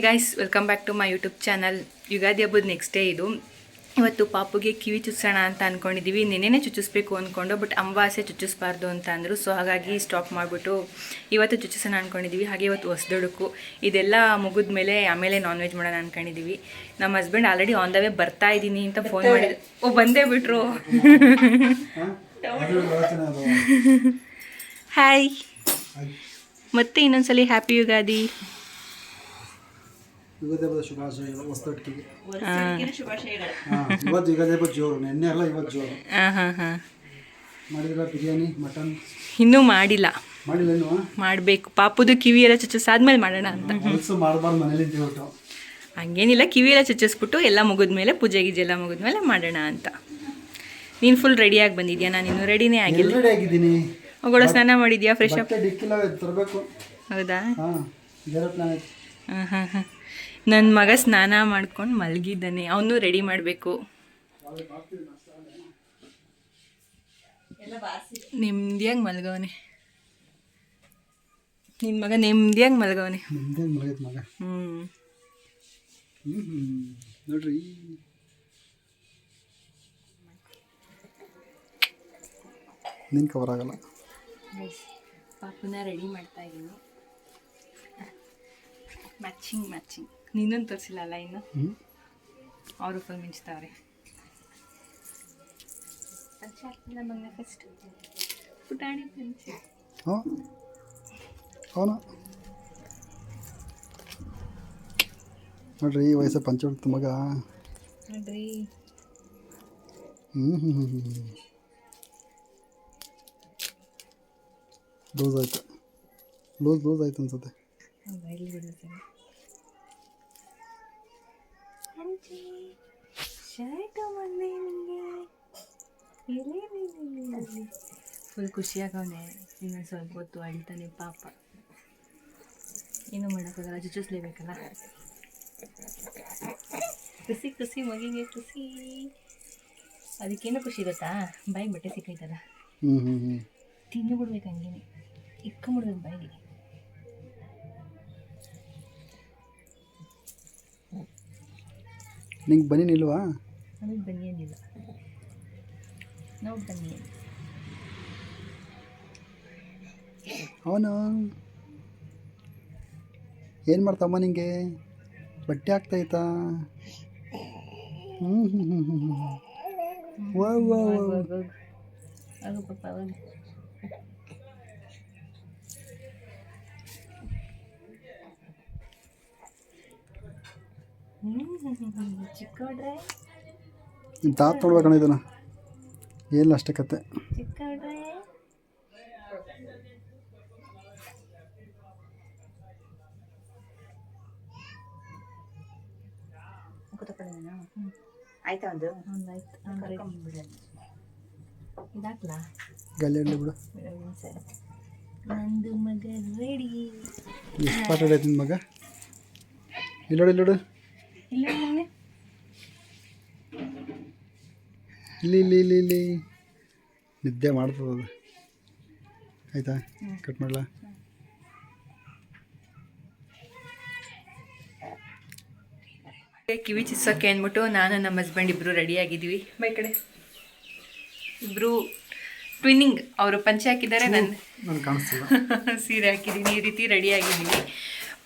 Guys, welcome back to my YouTube channel. Ugadi ಹಬ್ಬದ next day ಇದು. ಇವತ್ತು ಪಾಪುಗೆ ಕಿವಿ ಚುಚ್ಸೋಣ ಅಂತ ಅಂದ್ಕೊಂಡಿದ್ದೀವಿ. ನೆನ್ನೆನೇ ಚುಚ್ಚಿಸ್ಬೇಕು ಅಂದ್ಕೊಂಡು, ಬಟ್ ಅಮಾವಾಸ್ಯೆ ಚುಚ್ಚಿಸ್ಬಾರ್ದು ಅಂತ ಅಂದರು. ಸೊ ಹಾಗಾಗಿ ಸ್ಟಾಪ್ ಮಾಡಿಬಿಟ್ಟು ಇವತ್ತು ಚುಚ್ಚಿಸೋಣ ಅಂದ್ಕೊಂಡಿದ್ದೀವಿ. ಹಾಗೆ ಇವತ್ತು ಹೊಸದೊಡಕು ಇದೆಲ್ಲ ಮುಗಿದ ಮೇಲೆ ಆಮೇಲೆ ನಾನ್ ವೆಜ್ ಮಾಡೋಣ ಅಂದ್ಕೊಂಡಿದ್ದೀವಿ. ನಮ್ಮ husband already on the way ಬರ್ತಾ ಇದ್ದೀನಿ ಅಂತ ಫೋನ್ ಮಾಡಿದ್ರು. ಬಂದೇ ಬಿಟ್ರು. ಹಾಯ್, ಮತ್ತೆ ಇನ್ನೊಂದ್ಸಲಿ ಹ್ಯಾಪಿ ಯುಗಾದಿ. ಯುಗಾದಿ ಹಬ್ಬದ ಶುಭಾಶಯಗಳು. ಹೊಸದೊಟ್ಟಿಗೆ ಇವತ್ತು ಯುಗಾದಿ ಹಬ್ಬ ಜೋರು, ನೆನ್ನೆ ಅಲ್ಲ ಇವತ್ತು ಜೋರು. ಮಾಡಿದ್ರ ಬಿರಿಯಾನಿ ಮಟನ್ ಇನ್ನೂ ಮಾಡಿಲ್ಲ ಇನ್ನೂ ಮಾಡಬೇಕು. ಪಾಪುದು ಕಿವಿ ಎಲ್ಲ ಚುಚ್ಚಿಸಾದ್ಮೇಲೆ ಮಾಡೋಣ ಅಂತ. ಮಾಡಬಾರ್ದು ಮನೇಲಿ ತಿಳ್ಬಿಟ್ಟು ಹಂಗೇನಿಲ್ಲ, ಕಿವಿ ಎಲ್ಲ ಚುಚ್ಚಿಸ್ಬಿಟ್ಟು ಎಲ್ಲ ಮುಗಿದ್ಮೇಲೆ, ಪೂಜೆ ಗೀಜೆ ಎಲ್ಲ ಮುಗಿದ್ಮೇಲೆ ಮಾಡೋಣ ಅಂತ. ನೀನು ಫುಲ್ ರೆಡಿಯಾಗಿ ಬಂದಿದ್ಯಾ? ನಾನು ಇನ್ನೂ ರೆಡಿನೇ ಆಗಿಲ್ಲ. ರೆಡಿ ಆಗಿದ್ದೀನಿ. ಹೋಗೋಣ, ಸ್ನಾನ ಮಾಡಿದ್ಯಾ? Fresh up? ಡಿಕ್ಕಿಲ್ಲ ತರಬೇಕು. ಹೌದಾ? ಹಾಂ, ನನ್ನ ಮಗ ಸ್ನಾನ ಮಾಡ್ಕೊಂಡು ಮಲಗಿದ್ದಾನೆ. ಅವನು ರೆಡಿ ಮಾಡಬೇಕು. ನೆಮ್ಮದಿಯಾಗಿ ಮಲಗವನೆ ನಿನ್ನ ಮಗ, ನೆಮ್ಮದಿಯಾಗಿ ಮಲಗವನೆ. ಮಗ ನೋಡ್ರಿ, ನಿನ್ ಕವರ್ ಆಗಲ್ಲ. ಪಾಪುನ ರೆಡಿ ಮಾಡ್ತಾ ಇದ್ದೀನಿ. ಮ್ಯಾಚಿಂಗ್ ನೀನೊಂದು ತೋರಿಸಿಲ್ಲ ಅಲ್ಲ ಇನ್ನು. ಅವರು ಫುಲ್ ಮಿಂಚ್ತಾವ್ರೆ. ಫಸ್ಟ್ ಪುಟಾಣಿ ಪಂಚೆ. ಅವನು ನೋಡ್ರಿ, ಈ ವಯಸ್ಸ ಪಂಚ ಹೊಡ್ತು ಮಗ. ನೋಡ್ರಿ, ಲೂಸ್ ಆಯ್ತು, ಲೂಸ್ ಆಯ್ತು ಅನ್ಸುತ್ತೆ. ಫುಲ್ ಖುಷಿಯಾಗವನೆ. ಇನ್ನೊಂದು ಸ್ವಲ್ಪ ಹೊತ್ತು ಅಳ್ತಾನೆ ಪಾಪ. ಏನೂ ಮಾಡೋಕ್ಕಾಗಲ್ಲ, ಚುಚ್ಚಿಸ್ಲೇಬೇಕಲ್ಲ. ಖುಷಿ ಮಗಿಗೆ ಖುಷಿ. ಅದಕ್ಕೇನು ಖುಷಿ ಗೊತ್ತಾ? ಬಾಯಿಗೆ ಬಟ್ಟೆ ಸಿಕ್ಕೈತದ, ತಿಂದು ಬಿಡ್ಬೇಕು. ಹಂಗೇನೆ ಇಕ್ಕೊಂಬಿಡ್ಬೇಕು ಬಾಯಿಗೆ. ನಿಂಗೆ ಬನ್ನಿ ನಿಲ್ವಾ? ನನಗೆ ಬನ್ನಿ ಏನಿಲ್ಲ. ನಾವು ಬನ್ನಿ ಅವನು ಏನು ಮಾಡ್ತಮ್ಮ? ನಿಂಗೆ ಬಟ್ಟೆ ಆಗ್ತಾಯ್ತಾ? ಆಗು ಪಾಪ, ಅವಾಗ ಚಿಕ್ಕವ್ರೆ. ನಿಮ್ಮ ತಾತ ನೋಡ್ಬೇಕಣ್ಣ ಇದನ್ನ. ಏನಿಲ್ಲ, ಅಷ್ಟೇ ಕತೆ. ಚಿಕ್ಕವ್ರೆ, ಆಯ್ತಾ? ಒಂದು ಇದಾಕ್ಲಾ? ಗಲ್ಲಿ ಬಿಡು. ಸರಿ, ನಂದು ಮಗ ರೆಡಿ. ಎಷ್ಟು ಪಾಠ ಹಿಡಿಯೈತೆ ನಿನ್ನ ಮಗ? ಇಲ್ಲೋಡು ಇಲ್ಲ ಇಲ್ಲಿ ನಿದ್ದೆ ಮಾಡ್ತದ ಅದು. ಆಯಿತಾ? ಕಟ್ ಮಾಡಲ? ಕಿವಿ ಚಿಸ್ಸೋಕ್ಕೆ ಅಂದ್ಬಿಟ್ಟು ನಾನು ನಮ್ಮ ಹಸ್ಬೆಂಡ್ ಇಬ್ಬರು ರೆಡಿಯಾಗಿದ್ದೀವಿ. ಬೈ ಕಡೆ ಇಬ್ಬರು ಟ್ವಿನ್ನಿಂಗ್. ಅವರು ಪಂಚೆ ಹಾಕಿದ್ದಾರೆ, ನಾನು ಕಾಣಿಸ್ತಿಲ್ಲ. ಸೀರೆ ಹಾಕಿದ್ದೀನಿ. ಈ ರೀತಿ ರೆಡಿಯಾಗಿದ್ದೀವಿ.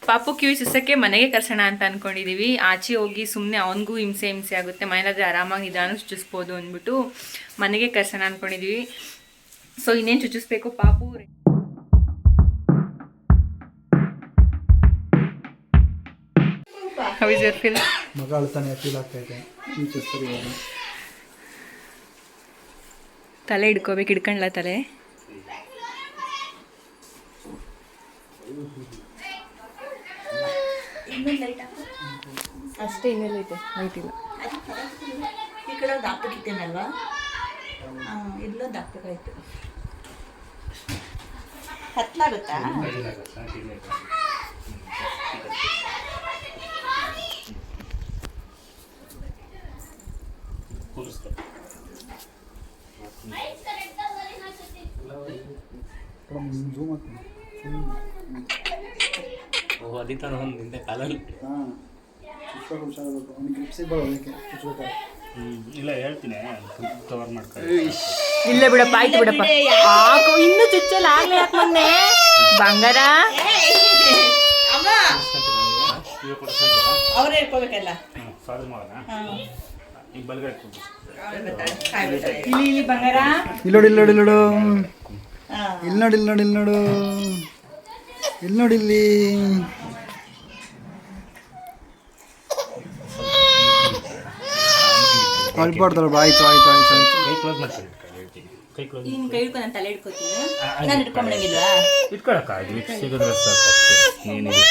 ಪಾಪು ಕಿವಿ ಚುಚ್ಚೋಕ್ಕೆ ಮನೆಗೆ ಕರ್ಸೋಣ ಅಂತ ಅಂದ್ಕೊಂಡಿದ್ದೀವಿ. ಆಚೆ ಹೋಗಿ ಸುಮ್ಮನೆ ಅವನಿಗೂ ಹಿಂಸೆ ಆಗುತ್ತೆ. ಮನೇಲಾದರೆ ಆರಾಮಾಗಿ ನಿಧಾನ ಚುಚ್ಚಿಸ್ಬೋದು ಅಂದ್ಬಿಟ್ಟು ಮನೆಗೆ ಕರ್ಸೋಣ ಅಂದ್ಕೊಂಡಿದ್ದೀವಿ. ಸೊ ಇನ್ನೇನು ಚುಚ್ಚಿಸ್ಬೇಕು ಪಾಪು. How is your feel? ಮಗ ಅಳ್ತಾನೆ, ಫೀಲ್ ಆಗ್ತಾಯಿದೆ. ತಲೆ ಹಿಡ್ಕೋಬೇಕು. ಹಿಡ್ಕೊಂಡ್ಲ ತಲೆ? ಅಷ್ಟೇ, ಇನ್ನೆಲ್ಲ ಐತೆ? ಲೈಟ್ ಇಲ್ಲ. ಈ ಕಡೆ ದಾಕ್ತಿತ್ತೇನಲ್ವಾ? ಇಲ್ಲ, ದಾಕ್ಬೇಕಾಯ್ತು. ಹತ್ತಲಾಗುತ್ತಾ? ಝೂಮ್ ಹೊಡಿತಾನ ಒಂದು ನಿಂದೆ ಕಾಲಲ್ಲಿ. ಹಾಂ ಚುಚ್ಚಬೇಕು, ಹುಷಾರಾಗಬೇಕು. ಅವ್ನಿಗೆ ಗ್ರಿಪ್ಸಿಗೆ ಬರೋ ಅದಕ್ಕೆ ಚುಚ್ಚಬೇಕಾದ್ರೆ. ಇಲ್ಲ ಹೇಳ್ತೀನಿ ಕವರ್ ಮಾಡ್ಕೊಳ್ಳಿ. ಇಲ್ಲ ಬಿಡಪ್ಪ, ಆಯ್ತು ಬಿಡಪ್ಪ. ಆಕು ಇನ್ನೂ ಚುಚ್ಚಲ್ಲ, ಆಗ್ಲೇ ಯಾಕೆ ಮೊನ್ನೆ ಬಂಗಾರ. ಅಮ್ಮ ಅವರೇ ಇಟ್ಕೋಬೇಕಲ್ಲ. ಫಾದರ್ ಮಾಡೋಣ ಈಗ ಬಲ್ಗಡೆ ಕೂತು. ಇಲ್ಲಿ ಇಲ್ಲಿ ಬಂಗಾರ. ಇಲ್ಲಿ ನೋಡಿ, ಇಲ್ಲಿ ನೋಡಿ, ಇಲ್ಲಿ ನೋಡು. ಹಾಂ ಇಲ್ಲಿ ನೋಡಿ, ಇಲ್ಲಿ ನೋಡಿ, ಇಲ್ಲಿ ನೋಡು. ಇಲ್ಲಿ ನೋಡಿ, ಇಲ್ಲಿ. ಅಳ್ಬಾರ್ದಲ್ಲ. ಆಯ್ತು ಆಯ್ತು ಆಯ್ತು ಆಯ್ತು. ಕೈ ಕ್ಲೋಸ್ ಮಾಡ್ಕೊಳ್ಳಿ. ಕೈ ಕ್ಲೋಸ್ ನಿನ್ನ ಕೈ ಹಿಡ್ಕೊಂಡು ನಾನು ತಲೆ ಹಿಡ್ಕೋತೀನಿ. ನಾನು ಹಿಡ್ಕೊಂಬಿಡಂಗಿಲ್ವಾ? ಇಟ್ಕೊಳಕ್ಕ ಗ್ರಿಪ್ ಸಿಗೋದ್ರೆ ಸಾಕು ಅಷ್ಟೇ, ಏನಿಲ್ಲ.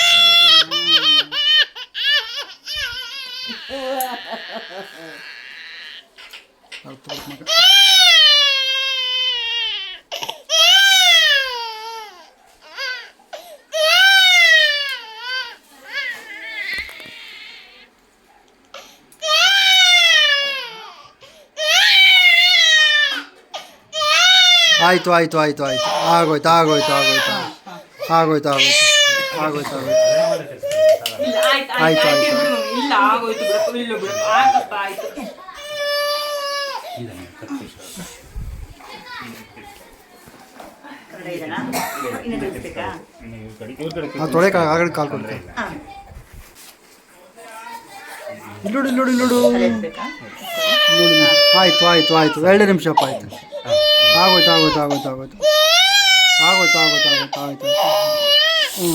ಆಯ್ತು ಆಯ್ತು ಆಯ್ತು ಆಯ್ತು. ಆಗೋಯ್ತು ಆಗೋಯ್ತು ಆಗೋಯ್ತು ಆಗೋಯ್ತು ಆಗೋಯ್ತು ಆಗೋಯ್ತು ಆಗೋಯ್ತು. ಇಲ್ಲ ಆಯ್ತು ಆಯ್ತು ಆಯ್ತು, ಆಯ್ತು ಆಯ್ತು. ಬಿಡು. ಇಲ್ಲ ಆಗೋಯ್ತು ಬಿಡಪ್ಪ, ಇಲ್ಲ ಬಿಡಪ್ಪ, ಆಗಪ್ಪ ಆಯ್ತು. ಕನ್ನಡ ಇದೆನಾ? ಇನ್ನೂ ತಿಳಿಸ್ಬೇಕಾ? ಆ ತೊಳೆಕ ಆಗಡೆ ಕಾಲು ಕೊಡ್ತಾರೆ. ಹಾಂ ಇಲ್ಲಿ ನೋಡು, ಇಲ್ಲಿ ನೋಡು, ಇಲ್ಲಿ ನೋಡು. ತಲೆ ಎತ್ಬೇಕಾ? ನೋಡಿ. ಆಯ್ತು ಆಯ್ತು ಆಯ್ತು. 2 ನಿಮಿಷಪ್ಪ. ಆಯ್ತು ಆಗೋಯ್ತು ಆಗೋಯ್ತು ಆಗೋಯ್ತು ಆಗೋಯ್ತು ಆಗೋಯ್ತು ಆಗೋಯ್ತು ಆಗೋಯ್ತು ಆಯ್ತು ಆಯ್ತು. ಹ್ಞೂ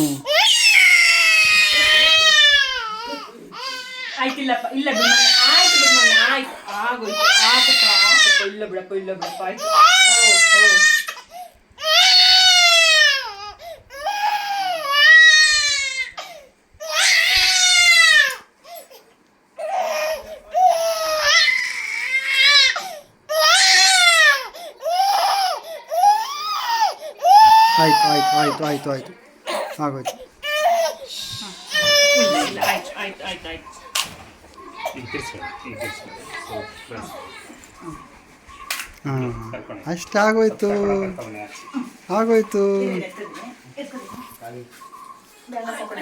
ಆಯ್ತಿಲ್ಲಪ್ಪ, ಇಲ್ಲ ಬಿಡಮ್ಮ, ಆಯ್ತು ಬಿಡಮ್ಮ, ಆಯ್ತು ಆಗೋಯ್ತು, ಆಕಪ್ಪ ಆಕಪ್ಪ, ಇಲ್ಲ ಬಿಡಪ್ಪ, ಇಲ್ಲ ಬಿಡಪ್ಪ, ಆಯ್ತು. ಓ ಓ ಆಯ್ತು ಆಯ್ತು ಆಯ್ತು ಆಯ್ತು ಆಯ್ತು ಆಗೋಯ್ತು. ಇಲ್ಲ ಇಲ್ಲ ಆಯ್ತು ಆಯ್ತು ಆಯ್ತು ಆಯ್ತು. ಈಗ ತಿರ್ಸ್ಕೊಳ್ಳಿ, ಈಗ ತಿರ್ಸ್ಕೊಳ್ಳಿ. ಸೊ ಫ್ರೆಂಡ್ಸ್ ಹಾಂ ಅಷ್ಟು ಆಗೋಯ್ತು ಆಗೋಯ್ತು.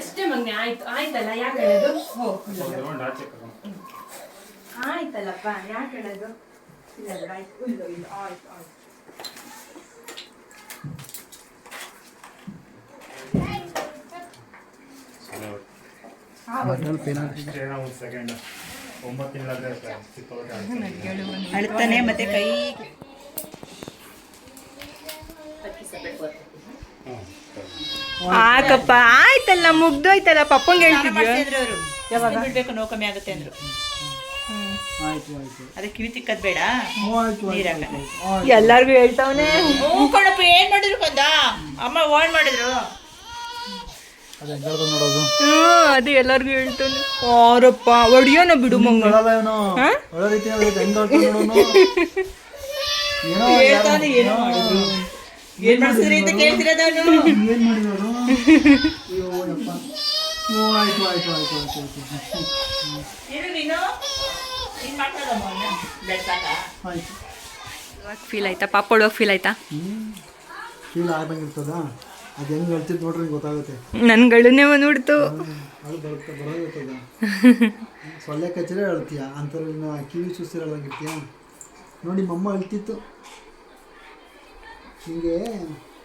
ಅಷ್ಟೇ ಮಗನೆ, ಆಯ್ತು ಆಯ್ತಲ್ಲ, ಯಾಕೆ ಹೇಳೋದು? ಹೋ ಆಯ್ತಲ್ಲಪ್ಪ, ಯಾಕೆ ಹೇಳೋದು? ಇಲ್ಲ ಬಿಡು, ಆಯ್ತು, ಇಲ್ಲ ಇಲ್ಲ ಆಯ್ತು ಆಯ್ತು. ಒಂದು ಸೆಕೆಂಡ್ 9 ತಿಂಗಳಾದ್ರೆ ಸಿಕ್ಕಾಗುತ್ತೆ. ಅಳ್ತಾನೆ ಮತ್ತೆ ಕೈ ಆಕಪ್ಪ ಆಯ್ತಲ್ಲ, ಮುಗ್ದೋಯ್ತಲ್ಲ. ಪಪ್ಪಂಗೆ ಹೇಳ್ತಿದ್ಯಾ? ಯಾವಾಗ ಬಿಡ್ಬೇಕು, ನೋವು ಕಮ್ಮಿ ಆಗುತ್ತೆ ಅಂದ್ರು. ಆಯ್ತು ಆಯ್ತು ಅದಕ್ಕೆ ಕಿವಿ ತಿಕ್ಕದ್ ಬೇಡ, ಆಯ್ತು ನೀರಾಗ. ಎಲ್ಲಾರ್ಗು ಹೇಳ್ತಾವನೆ. ಹ್ಞೂ ಕಣಪ್ಪ, ಏನ್ ಮಾಡಿದ್ರು ಕಂದ? ಅಮ್ಮ ಓನ್ ಮಾಡಿದ್ರು. ಅದು ಹೆಂಗಳ್ದು ನೋಡೋದು. ಅದು ಎಲ್ಲಾರ್ಗು ಹೇಳ್ತಾನೆ. ಆರಪ್ಪ ಹೊಡಿಯೋನ ಬಿಡು ಮಂಗ. ನೋಡಲ್ಲ ಏನೋ ಒಳ್ಳೆ ರೀತಿ ಹೆಂಗಳ್ತು ನೋಡೋನು. ಏನೋ ಹೇಳ್ತಾನೆ, ಏನೋ ಮಾಡಿದ್ರು. ಏನ್ ಮಾಡಿಸಿದ್ರಿ ಅಂತ ಕೇಳ್ತಿರೋದು ಅವನು. ಏನು ಮಾಡಿದ್ರು? ಅಯ್ಯೋ ಯಪ್ಪ. ಹ್ಞೂ ಆಯ್ತು ಆಯ್ತು ಆಯ್ತು ಆಯ್ತು ಆಯ್ತು ಏನು ನೀನು ನೀನ್ ಮಾತಾಡಮ್ಮ ಅವನ್ನ ಬೆಳ್ಸಾಕ. ಆಯ್ತು. ಇವಾಗ ಫೀಲ್ ಆಯ್ತಾ? ಪಾಪ ಹೊಡುವಾಗ ಫೀಲ್ ಆಯ್ತಾ? ಫೀಲ್ ಆಗ್ದಂಗಿರ್ತದ. ಅದು ಹೆಂಗೆ ಹೇಳ್ತಿದ್ದು ನೋಡ್ರಿ ಗೊತ್ತಾಗುತ್ತೆ. ನನ್ನ ಗಳುನೇ ಬಂದ್ಬಿಡ್ತು. ಅದು ಬರುತ್ತೆ ಬರೋದಿರ್ತದ. ಸೊಳ್ಳೆ ಕಚ್ಚಿದ್ರೆ ಹೇಳ್ತೀಯ, ಅಂಥವ್ರನ್ನ ಕಿವಿ ಚೂಸಿರ ಹೇಳ್ದಂಗಿರ್ತೀಯ. ನೋಡಿ ಮಮ್ಮ ಹೇಳ್ತಿತ್ತು, ಹಿಂಗೆ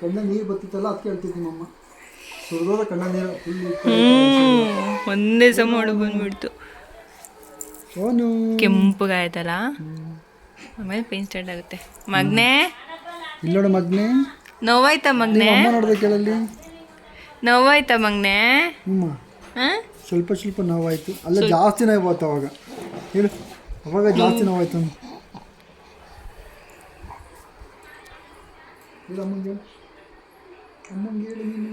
ಕಣ್ಣ ನೀರು ಬತ್ತಿತ್ತಲ್ಲ, ಅದಕ್ಕೆ ಹೇಳ್ತಿತ್ತು ನಿಮ್ಮಮ್ಮ. ಸುರಿದೋದ ಕಣ್ಣ ನೀರು ಫುಲ್ ಒಂದೇ ಸಮ ಹೊಡು ಬಂದ್ಬಿಡ್ತು. ಸೋನು ಕೆಂಪಗಾಯ್ತಲ್ಲ, ಆಮೇಲೆ ಪೇನ್ ಸ್ಟಾರ್ಟ್ ಆಗುತ್ತೆ. ಮಗ್ನೆ ಇಲ್ಲೋಡ ಮಗ್ನೆ, ನೋವಾಯ್ತಾ ಮಗ್ನೆ? ಅಮ್ಮ ನೋಡ್ದೆ ಕೇಳಲ್ಲಿ. ನೋವಾಯ್ತಾ ಮಗ್ನೆ? ಹ್ಞೂ ಹಾಂ ಸ್ವಲ್ಪ ಸ್ವಲ್ಪ ನೋವಾಯ್ತು. ಅಲ್ಲ ಜಾಸ್ತಿ ನೋವಾಯ್ತು ಅವಾಗ. ಹೇಳು, ಅವಾಗ ಜಾಸ್ತಿ ನೋವಾಯ್ತು. ಹೇಳು ಅಮ್ಮಂಗೆ, ಹೇಳು ಅಮ್ಮಂಗೆ ಹೇಳು ನೀನು.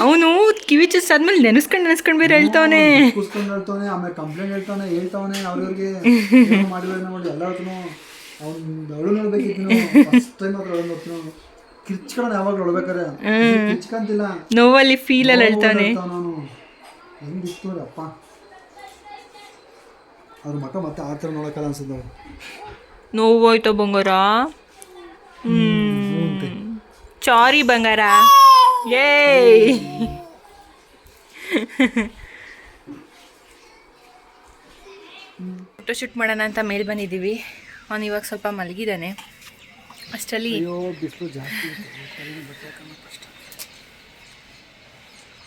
ಅವನು ಕಿವಿ ಚುಚ್ಚಾದ್ಮೇಲೆ ನೆನೆಸ್ಕೊಂಡು ಬೇರೆ ಹೇಳ್ತಾವನೆ. ಕೂಸ್ಕೊಂಡು ಹೇಳ್ತಾವನೆ, ಆಮೇಲೆ ಕಂಪ್ಲೇಂಟ್ ಹೇಳ್ತಾವನೆ ಅವ್ರವ್ರಿಗೆ ಮಾಡಿದ್ರೆ ನೋಡಿ ಎಲ್ಲ ಹೇಳ್ತಾನು. ಅವ್ನು ಅಳು ನೋಡ್ಬೇಕಿತ್ತು. ಫಸ್ಟ್ ಟೈಮ್ ಹತ್ರ ಅಳು ನೋಡ್ತಾನು. ಕಿರ್ಚ್ಕೊಂಡು ಯಾವಾಗ ನೋಡ್ಬೇಕಾರೆ ಕಿರ್ಚ್ಕಂತಿಲ್ಲ, ನೋವಲ್ಲಿ ಫೀಲಲ್ಲಿ ಹೇಳ್ತಾನೆ. ನಾನು ಹೆಂಗಿತ್ತು ನೋಡಿ ಅಪ್ಪ. ಅವ್ರ ಮಕ್ಕ ಮತ್ತೆ ಆ ಥರ ನೋಡೋಕ್ಕಲ್ಲ ಅನ್ಸಿದ್ದವು. ನೋವಾಯ್ತಾ ಬಂಗಾರ? ಚಾರಿ ಬಂಗಾರ ಏಯ್ ಫೋಟೋಶೂಟ್ ಮಾಡೋಣ ಅಂತ ಮೇಲೆ ಬಂದಿದ್ದೀವಿ. ಅವನು ಇವಾಗ ಸ್ವಲ್ಪ ಮಲಗಿದ್ದಾನೆ. ಅಷ್ಟರಲ್ಲಿ ಅಯ್ಯೋ ಬಿಸಿಲು ಜಾಸ್ತಿ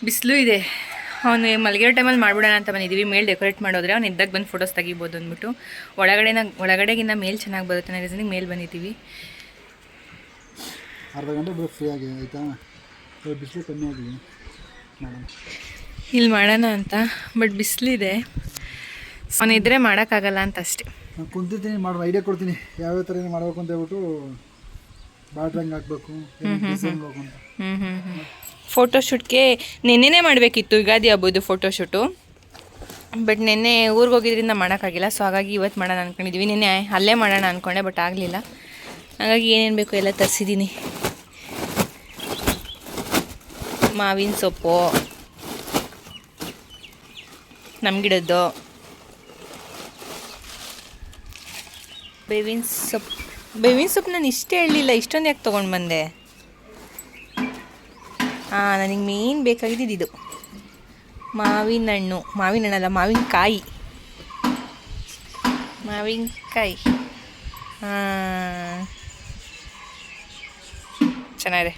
ಬಿಸಿಲು ಇದೆ. ಅವನು ಮಲಗಿರೋ ಟೈಮಲ್ಲಿ ಮಾಡ್ಬಿಡೋಣ ಅಂತ ಬಂದಿದ್ದೀವಿ. ಮೇಲೆ ಡೆಕೋರೇಟ್ ಮಾಡೋದ್ರೆ ಅವ್ನು ಇದ್ದಾಗ ಬಂದು ಫೋಟೋಸ್ ತೆಗಿಬೋದು ಅಂದ್ಬಿಟ್ಟು ಒಳಗಡೆಗಿಂತ ಮೇಲೆ ಚೆನ್ನಾಗಿ ಬರುತ್ತೆ ಅನ್ನೋ ರೀಸನಿಗೆ ಮೇಲೆ ಬಂದಿದ್ದೀವಿ. ಅರ್ಧ ಗಂಟೆ ಬಿಡು ಫ್ರೀ ಆಗಿ ಆಯಿತಾ, ಬಿಸಿಲು ಕಮ್ಮಿ ಆಗಲಿ ಮಾಡೋಣ. ಇಲ್ಲಿ ಮಾಡೋಣ ಅಂತ, ಬಟ್ ಬಿಸಿಲಿದೆ. ಅವನಿದ್ರೆ ಮಾಡೋಕ್ಕಾಗಲ್ಲ ಅಂತ ಅಷ್ಟೇ. ನಾನು ಕುಂತಿದ್ದೀನಿ, ಮಾಡುವ ಐಡಿಯಾ ಕೊಡ್ತೀನಿ ಯಾವ್ಯಾವ ಥರ ಮಾಡಬೇಕು ಅಂತ ಹೇಳ್ಬಿಟ್ಟು. ಬಾಟ್ರಂಗ್ ಹಾಕ್ಬೇಕು ಅಂತ. ಫೋಟೋಶೂಟ್ಗೆ ನೆನ್ನೆನೇ ಮಾಡಬೇಕಿತ್ತು ಯುಗಾದಿ ಹಬ್ಬದ್ದು ಫೋಟೋಶೂಟು, ಬಟ್ ನೆನ್ನೆ ಊರಿಗೆ ಹೋಗಿದ್ರಿಂದ ಮಾಡೋಕ್ಕಾಗಿಲ್ಲ. ಸೊ ಹಾಗಾಗಿ ಇವತ್ತು ಮಾಡೋಣ ಅಂದ್ಕೊಂಡಿದ್ದೀವಿ. ನೆನ್ನೆ ಅಲ್ಲೇ ಮಾಡೋಣ ಅಂದ್ಕೊಂಡೆ, ಬಟ್ ಆಗಲಿಲ್ಲ. ಹಾಗಾಗಿ ಏನೇನು ಬೇಕು ಎಲ್ಲ ತರಿಸಿದ್ದೀನಿ. ಮಾವಿನ ಸೊಪ್ಪು, ನಮ್ಮ ಗಿಡದ್ದು ಬೇವಿನ ಸೊಪ್ಪು ನಾನು ಇಷ್ಟೇ ಹೇಳಲಿಲ್ಲ, ಇಷ್ಟೊಂದು ಯಾಕೆ ತೊಗೊಂಡು ಬಂದೆ? ನನಗೆ ಮೇನ್ ಬೇಕಾಗಿದ್ದು ಮಾವಿನ ಹಣ್ಣಲ್ಲ ಮಾವಿನಕಾಯಿ. ಚೆನ್ನಾಗಿದೆ.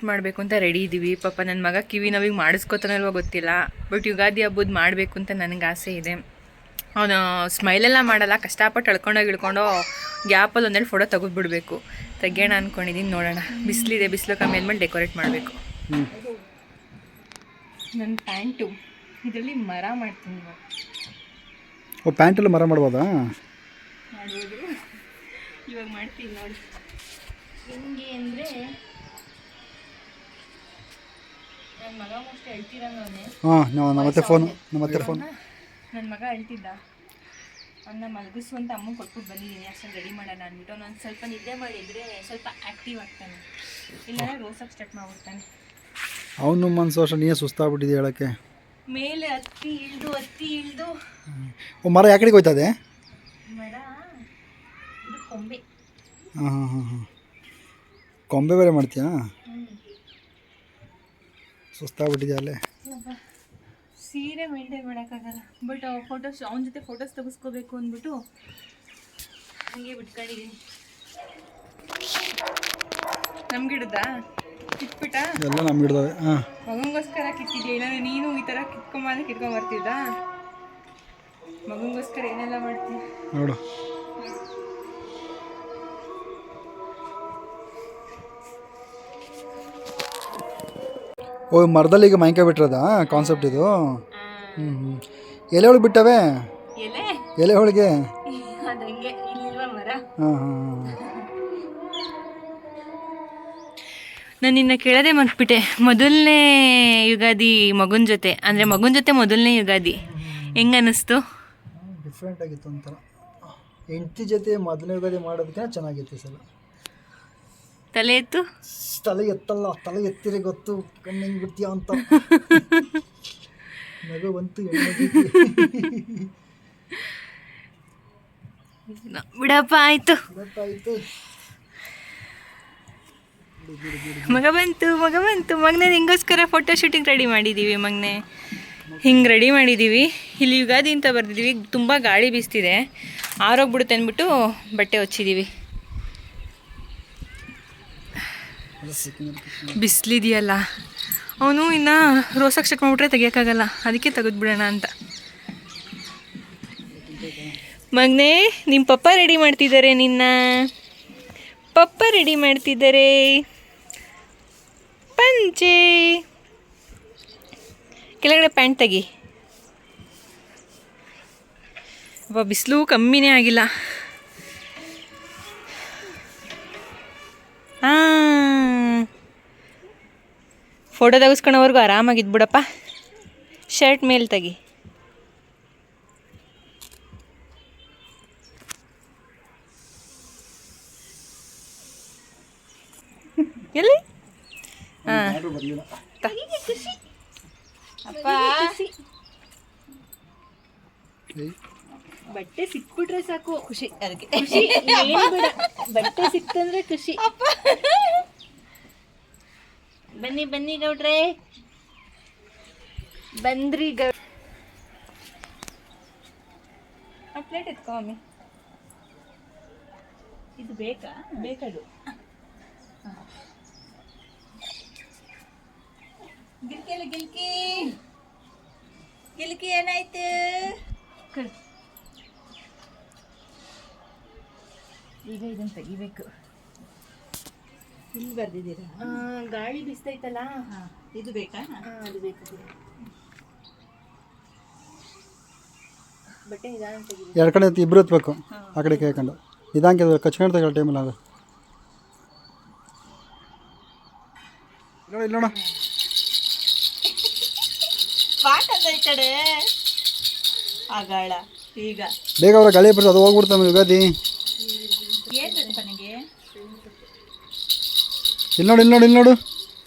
ಮಾಡಬೇಕು ಅಂತ ರೆಡಿ ಇದ್ದೀವಿ. ಪಾಪ ನನ್ನ ಮಗ ಕಿವಿ ನೋವಿಗೆ ಮಾಡಿಸ್ಕೊತಾನಲ್ವ ಗೊತ್ತಿಲ್ಲ, ಬಟ್ ಯುಗಾದಿ ಹಬ್ಬದ ಮಾಡಬೇಕು ಅಂತ ನನಗೆ ಆಸೆ ಇದೆ. ಅವನು ಸ್ಮೈಲೆಲ್ಲ ಮಾಡಲ್ಲ, ಕಷ್ಟಪಟ್ಟು ಇಳ್ಕೊಂಡು ಗ್ಯಾಪಲ್ಲಿ ಒಂದೆರಡು ಫೋಟೋ ತೆಗೆದುಬಿಡ್ಬೇಕು. ತೆಗಿಯೋಣ ಅಂದ್ಕೊಂಡಿದ್ದೀನಿ, ನೋಡೋಣ. ಬಿಸಿಲಿದೆ, ಬಿಸಿಲು ಕಮ್ಮಿ ಆದ್ಮೇಲೆ ಡೆಕೋರೇಟ್ ಮಾಡಬೇಕು. ನನ್ನ ಪ್ಯಾಂಟು ಇದರಲ್ಲಿ ಮರ ಮಾಡ್ತೀನಿ. ಓ, ಪ್ಯಾಂಟಲ್ಲಿ ಮರ ಮಾಡ್ಬೋದಾ? ಮಾಡ್ಬೋದು, ಇವಾಗ ಮಾಡ್ತೀನಿ ನೋಡಿ. ಹೆಂಗೆ ಅಂದರೆ ನನ್ನ ಮಗ ಮೋಸ್ಟ್ ಹೇಳ್ತಿರೋನೇ. ನಮ್ಮತ್ತೆ ಫೋನ್ ನನ್ನ ಮಗ ಹೇಳ್ತಿದ್ದ, ಅವನ್ನ ಮಲಗಿಸು ಅಂತ ಅಮ್ಮ ಕೊಟ್ಬಿಟ್ಟು ಬಂದಿದ್ದೀನಿ. ಅಷ್ಟೊಂದು ರೆಡಿ ಮಾಡೋಣ ಅಂದ್ಬಿಟ್ಟು. ನಾನು ಸ್ವಲ್ಪ ನಿದ್ದೆ ಮಾಡಿದರೆ ಸ್ವಲ್ಪ ಆ್ಯಕ್ಟಿವ್ ಆಗ್ತಾನೆ, ಇಲ್ಲ ರೋಸಕ್ಕೆ ಸ್ಟಾರ್ಟ್ ಮಾಡ್ಬಿಡ್ತಾನೆ. ಅವನು ಮನ್ಸು ಅಷ್ಟು ನೀನು ಸುಸ್ತಾಗ್ಬಿಟ್ಟಿದೆ ಹೇಳೋಕ್ಕೆ. ಮೇಲೆ ಹತ್ತಿ ಇಳಿದು ಓ, ಮರ ಯಾಕಡೆಗೆ ಹೋಯ್ತದೆ? ಮರ ಇದು ಕೊಂಬೆ. ಹಾಂ, ಕೊಂಬೆ ಬೇರೆ ಮಾಡ್ತೀಯಾ? ಸುಸ್ತಾಗ್ಬಿಟ್ಟಿದೆ ಅಲ್ಲೇ. ಸೀರೆ ಮೇಂಟೈನ್ ಮಾಡೋಕ್ಕಾಗಲ್ಲ, ಬಟ್ ಫೋಟೋಸ್ ಅವನ ಜೊತೆ ಫೋಟೋಸ್ ತೆಗೆಸ್ಕೋಬೇಕು ಅಂದ್ಬಿಟ್ಟು ಹಂಗೆ ಬಿಟ್ಕೊಂಡಿದ್ದೀನಿ. ನಮ್ಗಿಡ್ದಾ ಕಿತ್ಬಿಟ್ಟ ಎಲ್ಲ ನಮ್ಗಿಡ್ದವೆ. ಹಾಂ, ಮಗನಿಗೋಸ್ಕರ ಕಿತ್ತಿದ್ಯಾ? ಇಲ್ಲ ನೀನು ಈ ಥರ ಕಿತ್ಕೊಂಬರ್ತಿದ್ದ? ಮಗನಿಗೋಸ್ಕರ ಏನೆಲ್ಲ ಮಾಡ್ತೀನಿ ನೋಡು. ಓ, ಮರದಲ್ಲಿ ಈಗ ಮಾವಿನಕಾಯಿ ಬಿಟ್ಟಿರೋದಾ ಕಾನ್ಸೆಪ್ಟ್ ಇದು? ಎಲೆ ಒಳಗೆ ಬಿಟ್ಟವೆ, ಎಲೆ ಒಳಗೆ. ನಾನು ನಿನ್ನ ಕೇಳೋದೇ ಮರ್ತ್ಬಿಟ್ಟೆ. ಮೊದಲನೇ ಯುಗಾದಿ ಮಗನ ಜೊತೆ ಮೊದಲನೇ ಯುಗಾದಿ ಹೆಂಗೆ ಅನ್ನಿಸ್ತು? ಡಿಫ್ರೆಂಟ್ ಆಗಿತ್ತು ಒಂಥರ. ಹೆಂಡತಿ ಜೊತೆ ಮೊದಲನೇ ಯುಗಾದಿ ಮಾಡೋದಕ್ಕೆ ಚೆನ್ನಾಗಿತ್ತು ಈ ಸಲ. ತಲೆ ಎತ್ತು, ತಲೆ ಎತ್ತಲ್ಲ, ತಲೆ ಎತ್ತಿರಿ ಗೊತ್ತು ಕಣ್ಣು ಹೆಂಗೆ ಬಿಡ್ತೀಯ ಅಂತ. ನಗು ಬಂತು, ಬಿಡಪ್ಪ ಆಯ್ತು. ಮಗ ಬಂತು. ಮಗನೇ ನಿಂಗೋಸ್ಕರ ಫೋಟೋ ಶೂಟಿಂಗ್ ರೆಡಿ ಮಾಡಿದ್ದೀವಿ. ಹಿಂಗೆ ರೆಡಿ ಮಾಡಿದ್ದೀವಿ. ಇಲ್ಲಿ ಯುಗಾದಿ ಅಂತ ಬರ್ದಿದ್ದೀವಿ. ತುಂಬ ಗಾಳಿ ಬೀಸ್ತಿದೆ, ಆರೋಗ್ಬಿಡುತ್ತೆ ಅಂದ್ಬಿಟ್ಟು ಬಟ್ಟೆ ಹೊಚ್ಚಿದ್ದೀವಿ. ಬಿಸಿಲಿದೆಯಲ್ಲ, ಅವನು ಇನ್ನು ರೋಸಕ್ಕೆ ಸ್ಟಾರ್ಟ್ ಮಾಡಿಬಿಟ್ರೆ ತೆಗಿಯೋಕ್ಕಾಗಲ್ಲ, ಅದಕ್ಕೆ ತೆಗೆದ್ಬಿಡೋಣ ಅಂತ. ಮಗನೇ, ನಿಮ್ಮ ಪಪ್ಪ ರೆಡಿ ಮಾಡ್ತಿದ್ದಾರೆ. ಪಪ್ಪ ರೆಡಿ ಮಾಡ್ತಿದ್ದಾರೆ. ಪಂಚೆ ಕೆಳಗಡೆ ಪ್ಯಾಂಟ್ ತೆಗಿ. ಅಪ್ಪ ಬಿಸಿಲು ಕಮ್ಮಿನೇ ಆಗಿಲ್ಲ. ಫೋಟೋ ತೆಗೆಸ್ಕೊಳೋವರೆಗೂ ಆರಾಮಾಗಿದ್ಬಿಡಪ್ಪ. ಶರ್ಟ್ ಮೇಲೆ ತೆಗಿ. ಎಲ್ಲಿ? ಅಪ್ಪ ಬಟ್ಟೆ ಸಿಕ್ಬಿಟ್ರೆ ಸಾಕು ಖುಷಿ ಅದಕ್ಕೆ. ಖುಷಿ ಏನು ಬೇಡ, ಬಟ್ಟೆ ಸಿಕ್ತಂದ್ರೆ ಖುಷಿ. ಬನ್ನಿ ಬನ್ನಿ ಗೌಡ್ರೆ, ಬಂದ್ರಿ ಪ್ಲೇಟ್ ಎತ್ಕೊ ಮಮ್ಮಿ. ಇದು ಬೇಕಾ? ಬೇಕದು. ಗಿಲ್ಕಿ ಅಲ್ಲ ಗಿಲ್ಕಿ, ಗಿಲ್ಕಿ ಏನಾಯ್ತು? ಈಗ ಇದನ್ನು ತೆಗಿಬೇಕು. ಇಲ್ಲಿ ಬರ್ದಿದ್ದೀರಾ? ಗಾಳಿ ಬಿಸ್ತೈತಲ್ಲ, ಇದು ಬೇಕಾ? ಅದು ಬೇಕು. ಬಟ್ಟೆ ನಿಧಾನ ತೆಗಿ. ಎರಡು ಕಡೆ ಇಬ್ಬರು ಎತ್ತಬೇಕು, ಆ ಕಡೆ ಕೇಳ್ಕೊಂಡು ನಿಧಾನಕ್ಕೆ ಕಚ್ಕೊಂಡು ತೆಗೋ ಟೈಮಲ್ಲ ಅದು. ಇಲ್ಲ ನೋಡ ಪಾಟ್ ಅಂತ ಈ ಕಡೆ ಆಗಾಳ. ಈಗ ಬೇಗ ಅವ್ರ ಗಾಳಿ ಬರ್ತದೆ, ಅದು ಹೋಗ್ಬಿಡ್ತಾವೆ ಯುಗಾದಿ. ಏನು ಬೇಕು ನನಗೆ? ಇಲ್ಲಿ ನೋಡು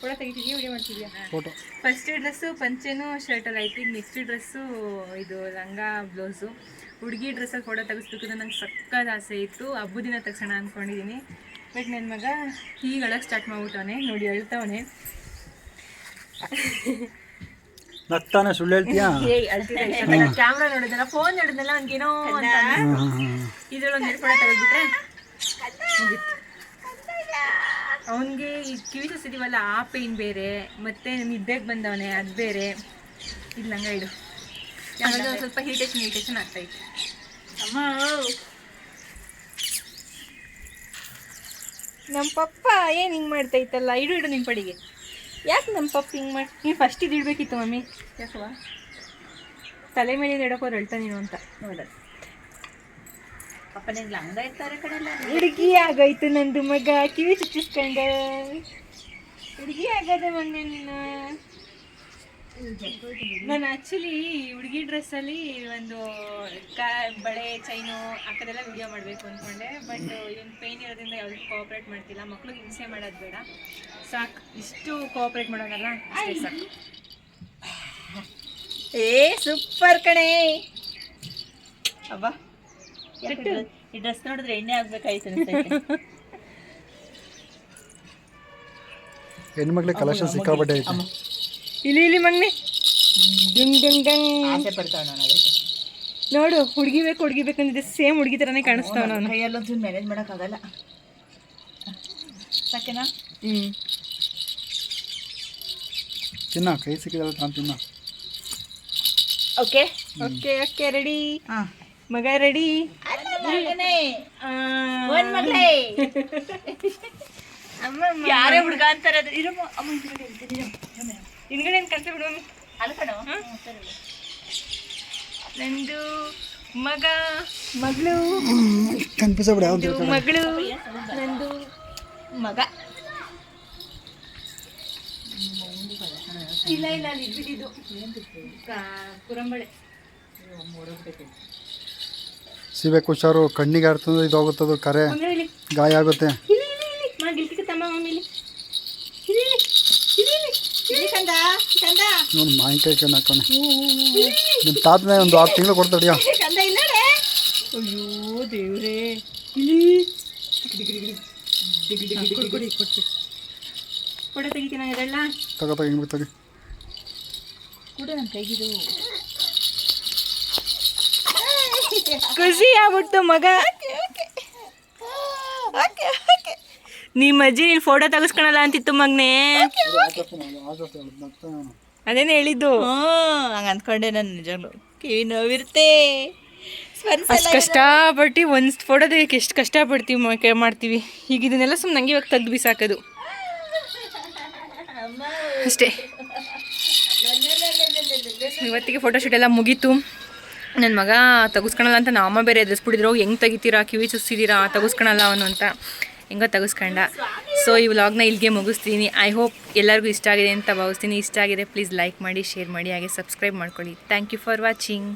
ಫೋಟೋ ತೆಗಿತಿದ್ಯಾ, ವಿಡಿಯೋ ಮಾಡ್ತಿದ್ಯಾ? ಫೋಟೋ. ಫಸ್ಟ್ ಡ್ರೆಸ್ಸು ಪಂಚೆನೂ ಶರ್ಟಲ್ಲಿ ಆಯ್ತು. ಈಗ ನೆಕ್ಸ್ಟ್ ಡ್ರೆಸ್ಸು ಇದು ಲಂಗ ಬ್ಲೌಸು. ಹುಡುಗಿ ಡ್ರೆಸ್ಸಲ್ಲಿ ಫೋಟೋ ತೆಗಿಸ್ಬೇಕು ಅಂತ ನಂಗೆ ಸಕ್ಕದ ಆಸೆ ಇತ್ತು. ಹಬ್ಬದ ದಿನ ತಕ್ಷಣ ಅಂದ್ಕೊಂಡಿದ್ದೀನಿ. ಬಟ್ ನನ್ನ ಮಗ ಈಗ ಅಳಕ್ಕೆ ಸ್ಟಾರ್ಟ್ ಮಾಡ್ಬಿಟ್ಟವನೆ, ನೋಡಿ ಅಳ್ತವನೆ. ನಗ್ತಾನೆ, ಸುಳ್ಳು ಹೇಳ್ತೀಯಾ? ಕ್ಯಾಮ್ರಾ ನೋಡಿದ್ನಲ್ಲ, ಫೋನ್ ನೋಡಿದ್ನಲ್ಲ, ಅವ್ನಿಗೇನೋ ಅಂತ ಇದ್ರಲ್ಲಿ ಒಂದು ಫೋಟೋ ತೆಗೆದ್ಬಿಟ್ರೆ ಮುಗೀತು. ಅವನಿಗೆ ಈ ಕಿವಿ ಸುತ್ತಿದೀವಲ್ಲ ಆ ಪೇಯ್ನ್ ಬೇರೆ, ಮತ್ತೆ ನಿದ್ದೆಗೆ ಬಂದವನೆ ಅದು ಬೇರೆ. ಇಲ್ಲ ಹಂಗ ಇಡು, ಯಾಕಂದ್ರೆ ಒಂದು ಸ್ವಲ್ಪ ಹೀಟೇಷನ್ ಆಗ್ತೈತೆ. ಅಮ್ಮ ನಮ್ಮ ಪಪ್ಪ ಏನು ಹಿಂಗೆ ಮಾಡ್ತೈತಲ್ಲ, ಇಡು ನಿಮ್ಮ ಪಡಿಗೆ. ಯಾಕೆ ನಮ್ಮ ಪಪ್ಪ ಹಿಂಗೆ ಮಾಡಿ? ನೀನು ಫಸ್ಟ್ ಇದು ಇಡಬೇಕಿತ್ತು ಮಮ್ಮಿ. ಯಾಕವಾ ತಲೆ ಮೇಲೆ ಇಡೋಕೋರು ಹೇಳ್ತಾ ನೀನು ಅಂತ ನೋಡ. ಅಪ್ಪ ನಿಂಗೆ ಲಂಗ ಇರ್ತಾರೆ ಕಡೆಲ್ಲ. ಹುಡುಗಿ ಆಗೋಯ್ತು ನಂದು ಮಗ, ಕಿವಿ ಚುಚ್ಚಿಸ್ಕೊಂಡ ಹುಡುಗಿ ಆಗದೆ ಮಗ. ನಾನು ಆ್ಯಕ್ಚುಲಿ ಹುಡುಗಿ ಡ್ರೆಸ್ಸಲ್ಲಿ ಒಂದು ಬಳೆ ಚೈನು ಹಾಕೋದೆಲ್ಲ ವಿಡಿಯೋ ಮಾಡಬೇಕು ಅಂದ್ಕೊಂಡೆ. ಬಟ್ ಇವನು ಪೇಯ್ನ್ ಇರೋದ್ರಿಂದ ಯಾವ್ದಕ್ಕೂ ಕೋಆಪ್ರೇಟ್ ಮಾಡ್ತಿಲ್ಲ. ಮಕ್ಳಿಗೆ ಹಿಂಸೆ ಮಾಡೋದು ಬೇಡ, ಸಾಕು. ಇಷ್ಟು ಕೋಆಪ್ರೇಟ್ ಮಾಡೋದಲ್ಲ ಅಷ್ಟೇ ಸಾಕು. ಸೂಪರ್ ಕಣೆ. ಅಬ್ಬಾ ಈ ಡ್ರೆಸ್ ನೋಡಿದ್ರೆ ಎಣ್ಣೆ ಆಗ್ಬೇಕಾಯ್ತು ಅನ್ಸೈತೆ. ಹೆಣ್ಮಕ್ಳಿಗೆ ಕಲೆಕ್ಷನ್ ಸಿಕ್ಕಾಪಟ್ಟೆ ಐತೆ. ಇಲ್ಲಿ ಮಗ್ನೆ ಡಿಂಗ್ ಡಿಂಗ್ ಡಂಗ್ ಆಸೆ ಪಡ್ತಾವ ನಾನು ಅದಕ್ಕೆ. ನೋಡು, ಹುಡುಗಿ ಬೇಕಂದಿದ್ದೆ, ಸೇಮ್ ಹುಡುಗಿ ಥರನೇ ಕಾಣಿಸ್ತಾವ. ನಾನು ಕೈಯಲ್ಲೊಂದು ಮ್ಯಾನೇಜ್ ಮಾಡೋಕ್ಕಾಗಲ್ಲ. ಸಾಕೆನಾ? ತಿನ್ನ, ಕೈ ಸಿಕ್ಕಿದಲ್ಲ ತಾನು ತಿನ್ನ. ಓಕೆ ಓಕೆ ಓಕೆ, ರೆಡಿ ಮಗ, ರೆಡಿ. ಯಾರೇ ಹುಡುಗ ಅಂತಾರೆ ಅದು. ಹಿಂದ್ಗಡೆ ಕಳ್ಸಿ ಬಿಡು ಮಮ್ಮಿ. ಅಲ್ಲಿ ಕಣೋ. ನಂದು ಮಗ, ಮಗಳು, ಕನ್ಫ್ಯೂಸ್ ಆಗ್ಬಿಡ ಯಾವ್ದು ಮಗಳು, ನಂದು ಮಗ. ಇಲ್ಲ ಅಲ್ಲಿ ಇದ್ಬಿಟ್ಟಿದ್ದು ಕುರಂಬಳೆ. ಸಿಬೇಕು ಹುಷಾರು, ಕಣ್ಣಿಗೆ ಆಡ್ತಂದ್ರೆ ಇದು ಹೋಗುತ್ತದು, ಕರೆ ಗಾಯ ಆಗುತ್ತೆ. ನೋಡಿ ಮಾವಿನಕಾಯಿ ಕಣ್ಣು ಹಾಕೋಣ. ನಿಮ್ಮ ತಾತನೇ ಒಂದು 6 ತಿಂಗಳು ಕೊಡ್ತಾಡಿಯಾ? ಅಯ್ಯೋ ದೇವ್ರೇ, ಫೋಟೋ ತೆಗಿತೀನಿ ಇದೆಲ್ಲ. ತಗೋ ಹಿಂಗೆ ತಗಿ ಕೂಡ ನನ್ನ ಕೈಗಿದು. ಖುಷಿ ಆಗ್ಬಿಡ್ತು ಮಗ. ನಿಮ್ಮ ಅಜ್ಜಿ ನೀನು ಫೋಟೋ ತೆಗಿಸ್ಕೊಳಲ್ಲ ಅಂತಿತ್ತು ಮಗನೇ. ಅದೇನೇ ಹೇಳಿದ್ದು. ಹಂಗೆ ಅಂದ್ಕೊಂಡೆ ನಾನು. ನಿಜವಾಗ್ಲು ಕಿವಿ ನೋವಿರುತ್ತೆ. ಅಷ್ಟು ಕಷ್ಟಪಟ್ಟು ಒಂದು ಫೋಟೋ ತೆಗಿಯೋಕೆ ಎಷ್ಟು ಕಷ್ಟಪಡ್ತೀವಿ ಮಾಡ್ತೀವಿ. ಈಗ ಇದನ್ನೆಲ್ಲ ಸುಮ್ಮನೆ ನಂಗೆ ಇವಾಗ ತೆಗ್ದು ಬಿಸಾಕೋದು ಅಷ್ಟೇ. ಇವತ್ತಿಗೆ ಫೋಟೋಶೂಟ್ ಎಲ್ಲ ಮುಗೀತು. ನನ್ನ ಮಗ ತೆಗಿಸ್ಕೊಳಲ್ಲ ಅಂತ ನಮ್ಮ ಅಮ್ಮ ಬೇರೆ ಎದುರಿಸ್ಬಿಟ್ಟಿದ್ರು, ಹೆಂಗೆ ತೆಗಿತೀರಾ, ಕಿವಿ ಚುಚ್ಚಿದ್ದೀರಾ, ತೆಗಿಸ್ಕೊಳಲ್ಲ ಅವನು ಅಂತ. ಹೆಂಗೋ ತೆಗಿಸ್ಕೊಂಡ. ಸೊ ಈ ವ್ಲಾಗ್ನ ಇಲ್ಲಿಗೆ ಮುಗಿಸ್ತೀನಿ. ಐ ಹೋಪ್ ಎಲ್ಲರಿಗೂ ಇಷ್ಟ ಆಗಿದೆ ಅಂತ ಭಾವಿಸ್ತೀನಿ. ಇಷ್ಟ ಆಗಿದೆ ಪ್ಲೀಸ್ ಲೈಕ್ ಮಾಡಿ, ಶೇರ್ ಮಾಡಿ, ಹಾಗೆ ಸಬ್ಸ್ಕ್ರೈಬ್ ಮಾಡ್ಕೊಳ್ಳಿ. Thank you for watching.